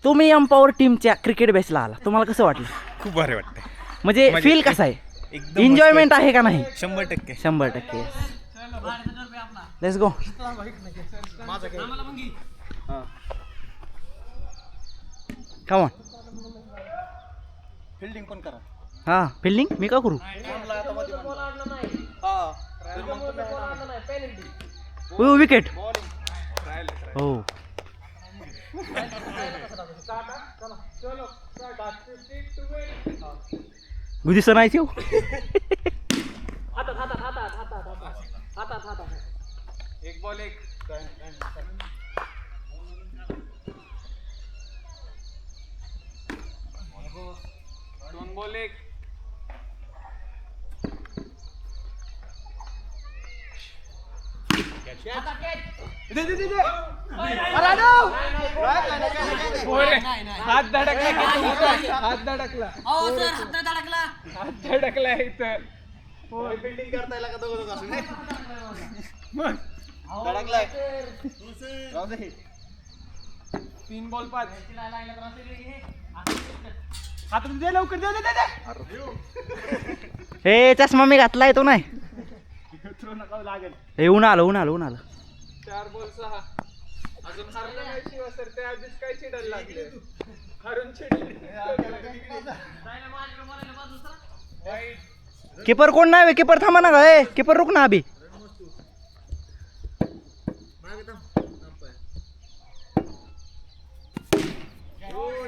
तुम्ही एम्पॉवर टीमच्या क्रिकेट बॅचला आला, तुम्हाला कसं वाटलं? खूप भारी वाटतंय. म्हणजे फील कसं आहे? एकदम एन्जॉयमेंट आहे का नाही? 100%. 100%. Let's go. Come on. Fielding पण करा. हां, फिल्डिंग मी का करू? विकेट. हो. गुदिसं नाही ठेव. एक बॉल एक. 2 बॉल एक. हात धडकला. हात धडकला इथं. बिल्डिंग करता येईल का दोघं असं नाही? धडकलाय. 3 बॉल 5. आता दे लवकर दे. हे चष्मा मी घातलाय तो नाही. थ्रो नका लागेल. हे ऊन आलं. 4 बॉल 6. अजून हरलं नाही शिवा सर, ते आधीच काय चिडायला लागले. हरून चिडले. कीपर कोण नाही? कीपर थांबा ना. काय कीपर रुक ना अभी.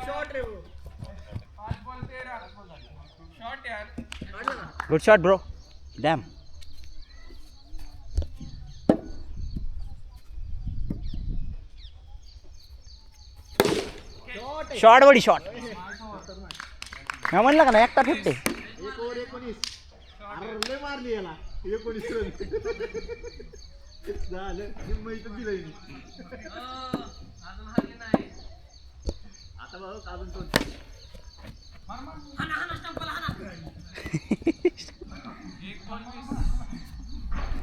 शॉट रे. 5 बॉल 13. शॉट यार. Good shot bro. Damn. Shot buddy shot. मी म्हणलं का ना एकटा फेकते. 1 ओव्हर 19. अरे मारली याला 19 रन. झालं निम्म इथं दिलंय. आता भाऊ काढून तो.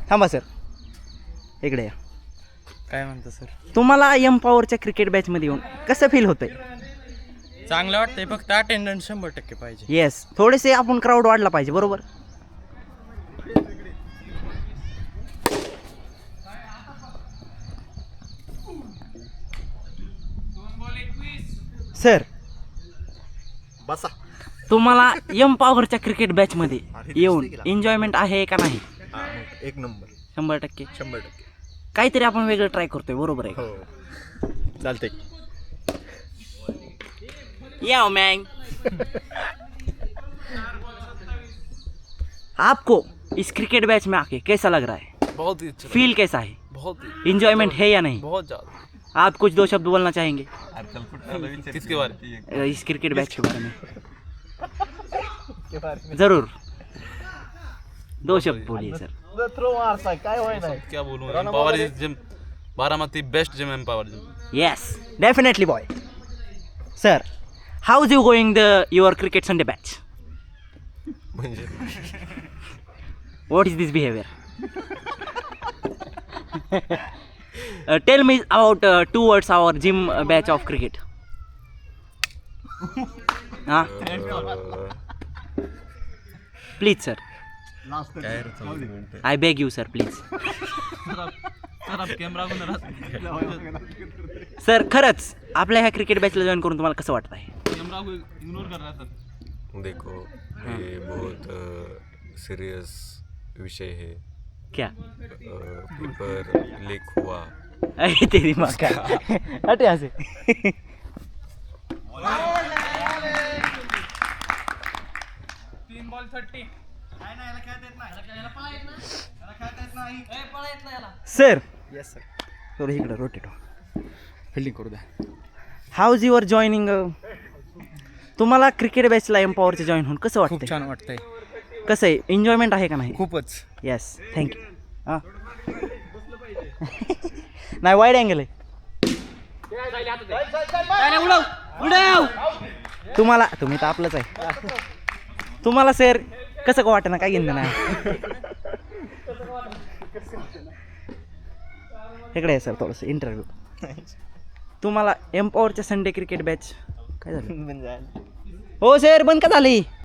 थांबा सर, इकडे या. काय म्हणतो सर? तुम्हाला एम्पॉवरच्या क्रिकेट बॅच मध्ये येऊन कसं फील होतंय? चांगलं वाटतंय, फक्त अटेंडन्स 100% पाहिजे. येस, थोडेसे आपण क्राऊड वाढला पाहिजे. बरोबर सर. बसा. तुम्हाला एम्पॉवरच्या क्रिकेट बॅच मध्ये येऊन एन्जॉयमेंट आहे का नाही? एक नंबर. 100%. 100%. काहीतरी आपण वेगळं ट्राय करतोय. बरोबर आहे. हो चालतंय. या मैंग. आपको इस क्रिकेट बैच में आके कैसा लग रहा है? बहुत ही अच्छा. फील कैसा है? बहुत ही. इंजॉयमेंट है या नहीं? बहुत ज्यादा. आप कुछ 2 शब्द बोलना चाहेंगे किसके बारे? इस क्रिकेट बैच के बारे में? जरूर 2 शब्द बोलिए सर. थ्रो मारताय काय होय नाही. क्या बोलूं? Empower gym Baramati best gym empower gym. Yes, definitely boy. Sir, how's you going your cricket Sunday batch? म्हणजे What is this behavior? Tell me about 2 words our gym batch of cricket. Please sir. I beg you sir, please. Sir खरंच आपल्या ह्या cricket बॅचला join करून तुम्हाला कसं वाटत आहे? देखो ये बहुत सीरियस विषय है. क्या? पेपर लीक हुआ. अरे तेरी माँ का. हट यहाँ से. 3 बॉल 30. Sir yes sir. थोडं इकडं रोटेट. फिल्डिंग करू द्या. House your joining? तुम्हाला क्रिकेट बॅचला एम्पॉवरचे जॉईन होऊन कसं खूप वाटतं? छान वाटतंय. कसं आहे? एन्जॉयमेंट आहे का नाही? खूपच. Yes, thank you. हां नाही, वाईड अँगल आहे. तुम्हाला, तुम्ही तर आपलंच आहे. तुम्हाला सर कसं का वाटतं ना? काय घेणं नाही. इकडे आहे सर थोडंसं इंटरव्ह्यू. तुम्हाला एम्पॉवरच्या संडे क्रिकेट बॅच काय झालं हो सर बंद का झाली